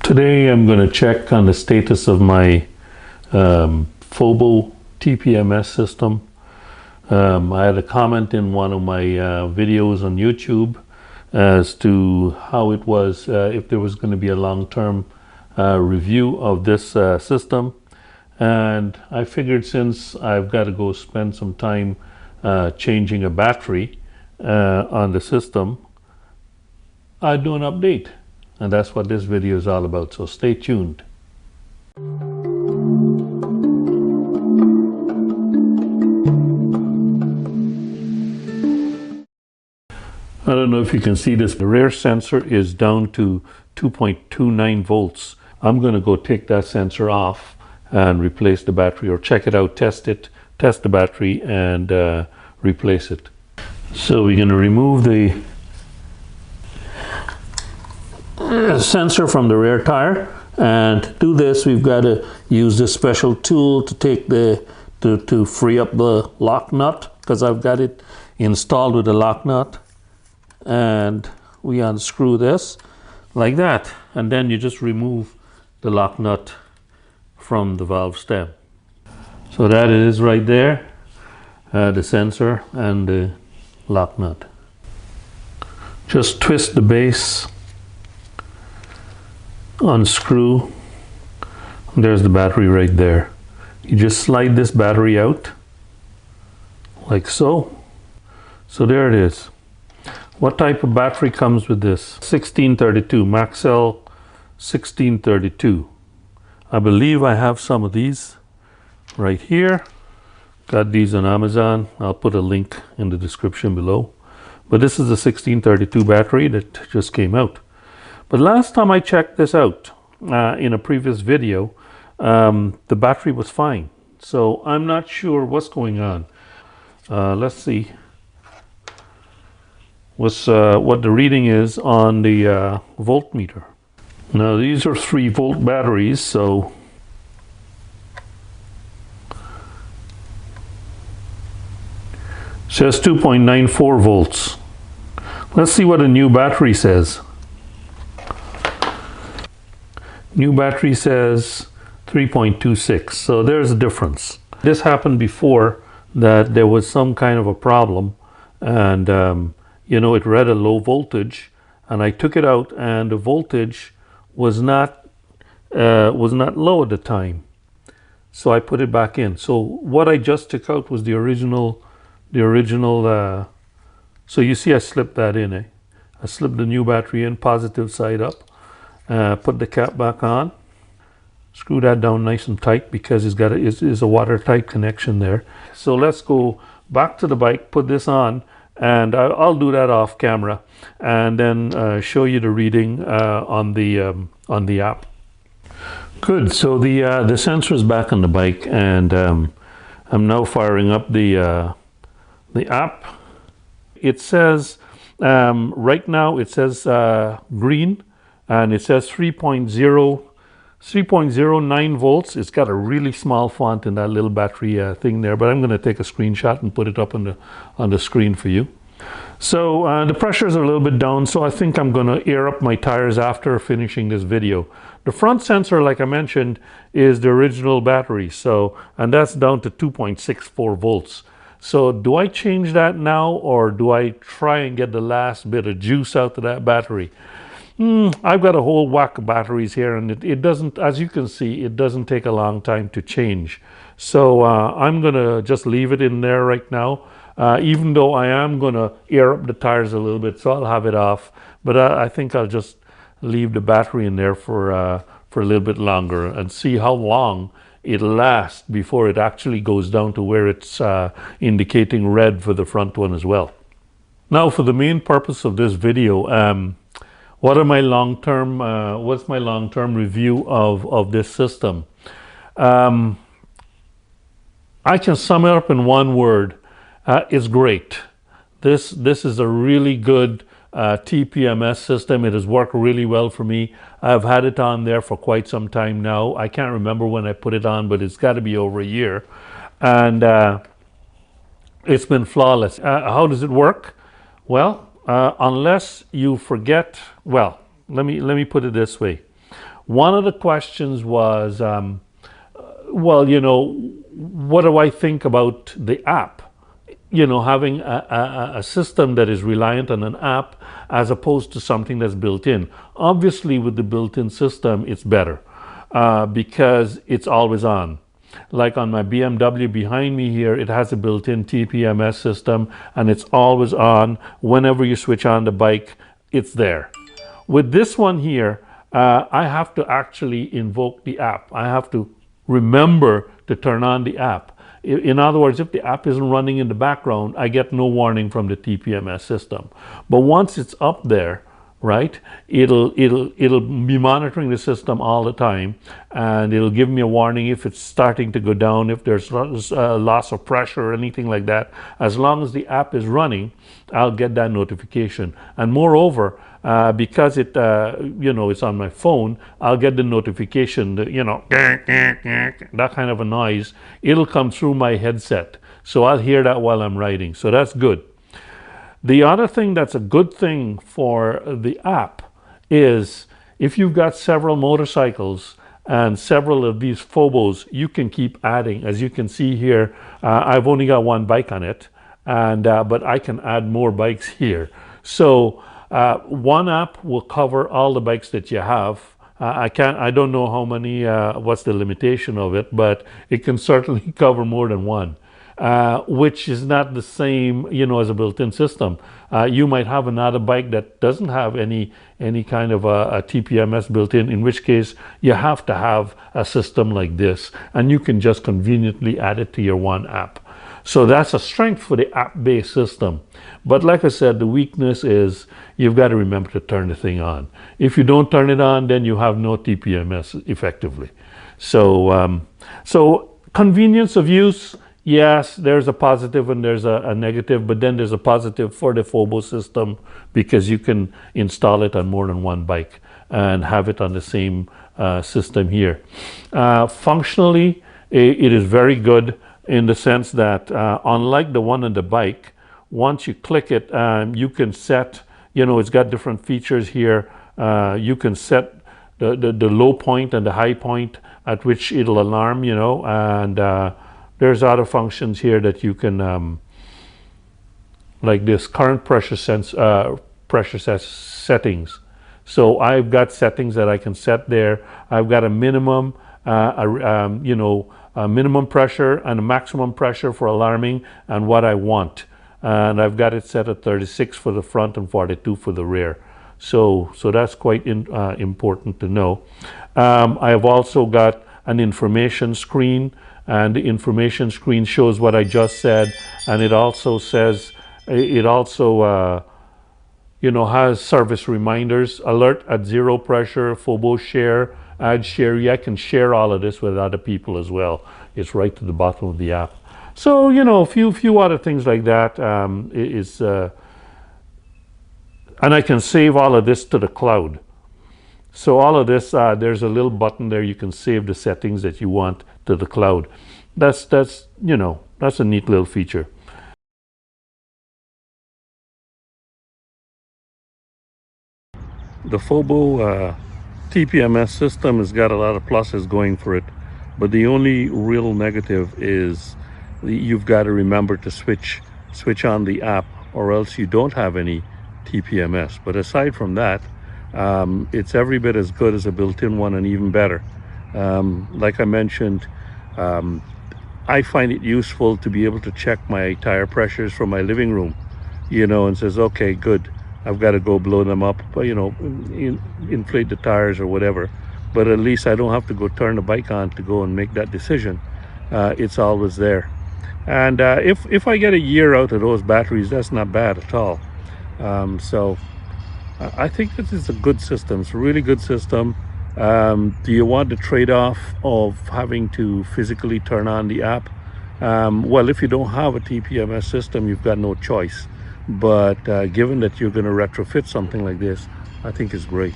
Today I'm going to check on the status of my FOBO TPMS system. I had a comment in one of my videos on YouTube as to how it was, if there was going to be a long-term review of this system. And I figured since I've got to go spend some time changing a battery on the system, I'd do an update. And that's what this video is all about, so stay tuned. I don't know if you can see this. The rear sensor is down to 2.29 volts. I'm going to go take that sensor off and replace the battery, or check it out, test the battery and replace it. So we're going to remove the sensor from the rear tire, and to do this we've got to use this special tool to take to free up the lock nut, because I've got it installed with a lock nut. And we unscrew this like that, and then you just remove the lock nut from the valve stem. So that it is right there, the sensor and the lock nut. Just twist the base, unscrew, and there's the battery right there. You just slide this battery out like so. So there it is. What type of battery comes with this? 1632, Maxell 1632. I believe I have some of these right here. Got these on Amazon. I'll put a link in the description below. But this is the 1632 battery that just came out. But last time I checked this out in a previous video, the battery was fine. So I'm not sure what's going on. Let's see what the reading is on the voltmeter. Now these are 3-volt batteries, so it says 2.94 volts. Let's see what a new battery says. New battery says 3.26, so there's a difference. This happened before, that there was some kind of a problem, and you know, it read a low voltage, and I took it out and the voltage was not low at the time, so I put it back in. So what I just took out was the original so you see I slipped that in. I slipped the new battery in, positive side up, put the cap back on, screw that down nice and tight, because it's a watertight connection there. So let's go back to the bike, put this on, and I'll do that off camera, and then show you the reading on the app. Good. So the sensor is back on the bike, and I'm now firing up the app. It says right now it says green, and it says 3.09 volts. It's got a really small font in that little battery thing there, but I'm going to take a screenshot and put it up on the screen for you. So the pressures are a little bit down, so I think I'm going to air up my tires after finishing this video. The front sensor, like I mentioned, is the original battery, and that's down to 2.64 volts. So do I change that now, or do I try and get the last bit of juice out of that battery? I've got a whole whack of batteries here, and it doesn't, as you can see, it doesn't take a long time to change. So I'm going to just leave it in there right now, even though I am going to air up the tires a little bit, so I'll have it off. But I think I'll just leave the battery in there for a little bit longer and see how long it lasts before it actually goes down to where it's indicating red for the front one as well. Now, for the main purpose of this video, what's my long-term review of this system? I can sum it up in one word. It's great. This is a really good TPMS system. It has worked really well for me. I've had it on there for quite some time now. I can't remember when I put it on, but it's got to be over a year. And it's been flawless. How does it work? Well, unless you forget, well, let me put it this way. One of the questions was, well, what do I think about the app? Having a system that is reliant on an app as opposed to something that's built in. Obviously, with the built-in system, it's better because it's always on. Like on my BMW behind me here, it has a built-in TPMS system and it's always on. Whenever you switch on the bike, it's there. With this one here, I have to actually invoke the app. I have to remember to turn on the app. In other words, if the app isn't running in the background, I get no warning from the TPMS system. But once it's up there, right, it'll be monitoring the system all the time, and it'll give me a warning if it's starting to go down, if there's loss of pressure or anything like that. As long as the app is running, I'll get that notification. And moreover, because it's on my phone, I'll get the notification, that kind of a noise. It'll come through my headset. So I'll hear that while I'm riding. So that's good. The other thing that's a good thing for the app is if you've got several motorcycles and several of these FOBOs, you can keep adding. As you can see here, I've only got one bike on it, but I can add more bikes here. So one app will cover all the bikes that you have. I don't know how many, what's the limitation of it, but it can certainly cover more than one, which is not the same, as a built-in system. You might have another bike that doesn't have any kind of a TPMS built in which case you have to have a system like this, and you can just conveniently add it to your one app. So that's a strength for the app-based system. But like I said, the weakness is you've got to remember to turn the thing on. If you don't turn it on, then you have no TPMS effectively. So, convenience of use, yes, there's a positive and there's a negative, but then there's a positive for the FOBO system because you can install it on more than one bike and have it on the same system here. Functionally, it is very good in the sense that unlike the one on the bike, once you click it, you can set, it's got different features here. You can set the low point and the high point at which it'll alarm, and there's other functions here that you can, like this current pressure settings. So I've got settings that I can set there. I've got a minimum, a minimum pressure and a maximum pressure for alarming and what I want. And I've got it set at 36 for the front and 42 for the rear. So that's quite important to know. I have also got an information screen, and the information screen shows what I just said, and it also says, has service reminders, alert at 0 pressure, FOBO share, add share. I can share all of this with other people as well. It's right to the bottom of the app. So, a few other things like that and I can save all of this to the cloud. So all of this, there's a little button there. You can save the settings that you want to the cloud. That's a neat little feature. The FOBO TPMS system has got a lot of pluses going for it, but the only real negative is you've got to remember to switch on the app, or else you don't have any TPMS. But aside from that, it's every bit as good as a built-in one and even better. Like I mentioned, I find it useful to be able to check my tire pressures from my living room, and says, okay, good, I've got to go blow them up, inflate the tires or whatever. But at least I don't have to go turn the bike on to go and make that decision. It's always there. And if I get a year out of those batteries, that's not bad at all. So I think this is a good system. It's a really good system. Do you want the trade-off of having to physically turn on the app? Well, if you don't have a TPMS system, you've got no choice. But given that you're going to retrofit something like this, I think it's great.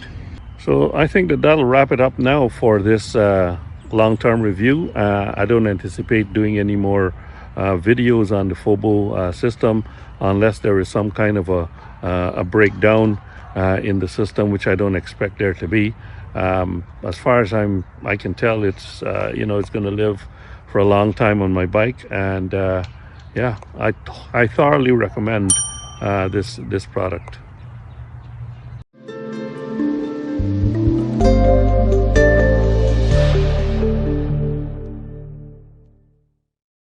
So I think that'll wrap it up now for this long-term review. I don't anticipate doing any more videos on the FOBO system unless there is some kind of a breakdown in the system, which I don't expect there to be. As far as I can tell, it's you know, it's going to live for a long time on my bike, and yeah, I thoroughly recommend this product.